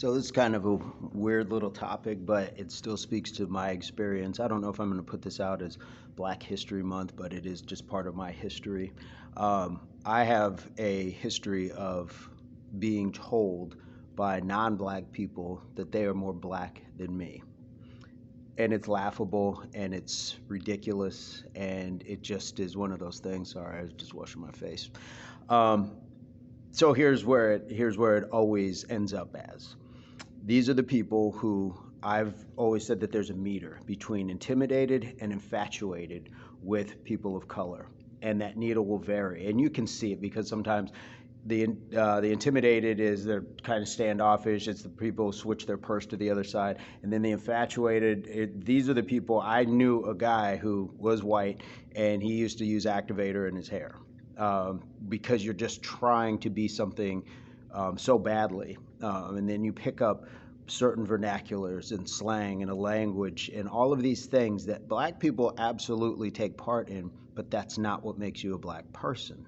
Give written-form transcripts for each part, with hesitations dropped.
So this is kind of a weird little topic, but it still speaks to my experience. I don't know if I'm going to put this out as Black History Month, but it is just part of my history. I have a history of being told by non-black people that they are more black than me. And it's laughable and it's ridiculous and it just is one of those things. Sorry, I was just washing my face. Um, so here's where it always ends up as. These are the people who I've always said that there's a meter between intimidated and infatuated with people of color, and that needle will vary. And you can see it because sometimes the intimidated is they're kind of standoffish. It's the people who switch their purse to the other side, and then the infatuated. These are the people. I knew a guy who was white, and he used to use activator in his hair because you're just trying to be something so badly. And then you pick up certain vernaculars and slang and a language and all of these things that black people absolutely take part in, but that's not what makes you a black person.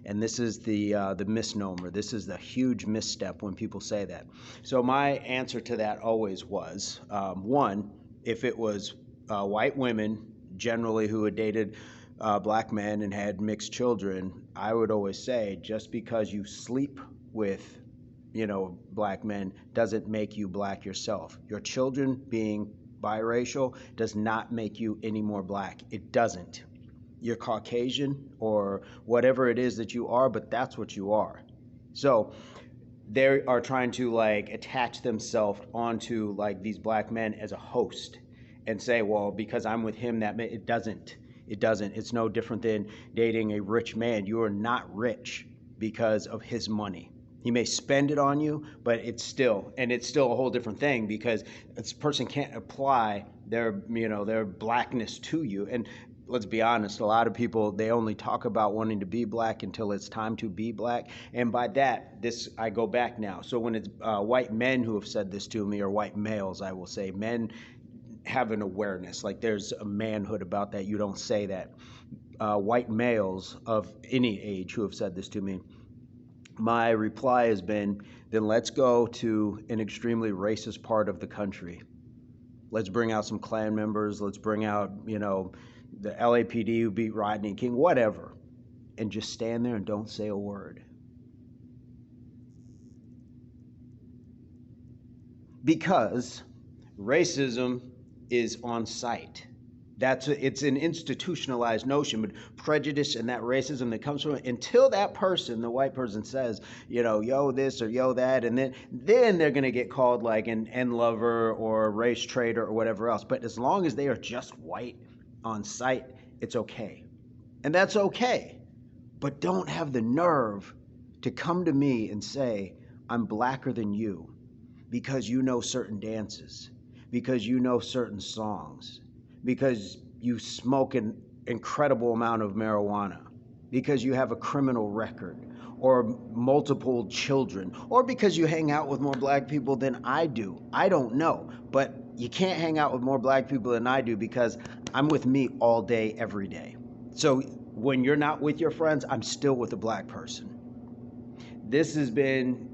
And this is the misnomer. This is the huge misstep when people say that. So my answer to that always was one, if it was white women generally who had dated black men and had mixed children, I would always say just because you sleep with black men doesn't make you black yourself. Your children being biracial does not make you any more black. It doesn't. You're Caucasian or whatever it is that you are, but that's what you are. So they are trying to like attach themselves onto like these black men as a host and say, well, because I'm with him, it doesn't. It doesn't. It's no different than dating a rich man. You are not rich because of his money. He may spend it on you, but it's still a whole different thing because this person can't apply their blackness to you. And let's be honest, a lot of people, they only talk about wanting to be black until it's time to be black. And by that, I go back now. So when it's white men who have said this to me, or white males, I will say, men have an awareness, like there's a manhood about that. You don't say that. White males of any age who have said this to me, my reply has been, then let's go to an extremely racist part of the country. Let's bring out some Klan members. Let's bring out, the LAPD who beat Rodney King, whatever, and just stand there and don't say a word. Because racism is on site. It's an institutionalized notion, but prejudice and that racism that comes from it, until that person, the white person, says, yo this or yo that, and then they're going to get called like an N lover or a race traitor or whatever else. But as long as they are just white on site, it's okay. And that's okay. But don't have the nerve to come to me and say, I'm blacker than you because you know certain dances, because you know certain songs, because you smoke an incredible amount of marijuana, because you have a criminal record or multiple children, or because you hang out with more black people than I do. I don't know, but you can't hang out with more black people than I do because I'm with me all day, every day. So when you're not with your friends, I'm still with a black person. This has been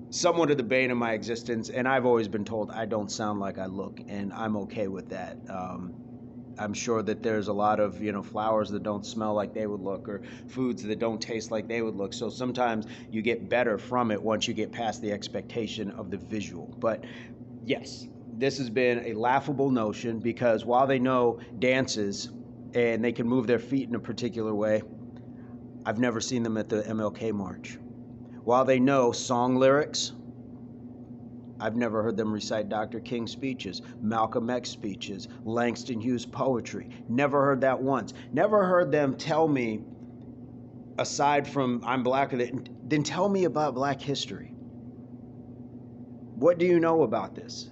somewhat of the bane of my existence, and I've always been told I don't sound like I look, and I'm okay with that. I'm sure that there's a lot of flowers that don't smell like they would look, or foods that don't taste like they would look. So sometimes you get better from it once you get past the expectation of the visual. But yes, this has been a laughable notion because while they know dances and they can move their feet in a particular way, I've never seen them at the MLK March. While they know song lyrics, I've never heard them recite Dr. King speeches, Malcolm X speeches, Langston Hughes poetry. Never heard that once. Never heard them tell me, aside from I'm blacker then tell me about black history. What do you know about this?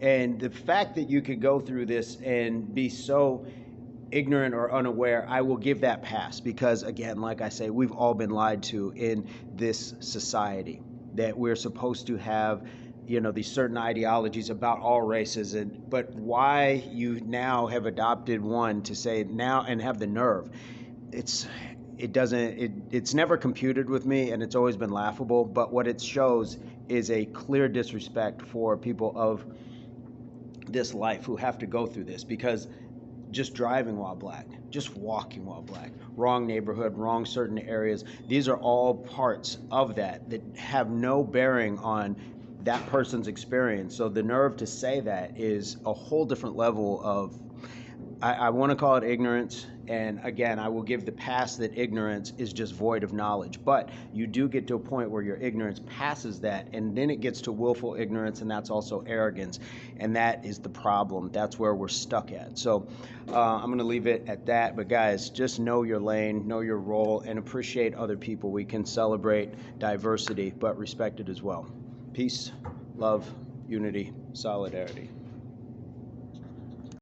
And the fact that you could go through this and be so ignorant or unaware, I will give that pass because, again, like I say, we've all been lied to in this society that we're supposed to have, these certain ideologies about all races. But why you now have adopted one to say now and have the nerve, it doesn't, it's never computed with me, and it's always been laughable. But what it shows is a clear disrespect for people of this life who have to go through this, because just driving while black, just walking while black, wrong neighborhood, wrong certain areas, these are all parts of that that have no bearing on that person's experience. So the nerve to say that is a whole different level of, I want to call it ignorance. And again, I will give the pass that ignorance is just void of knowledge. But you do get to a point where your ignorance passes that, and then it gets to willful ignorance, and that's also arrogance. And that is the problem. That's where we're stuck at. So I'm going to leave it at that. But guys, just know your lane, know your role, and appreciate other people. We can celebrate diversity, but respect it as well. Peace, love, unity, solidarity.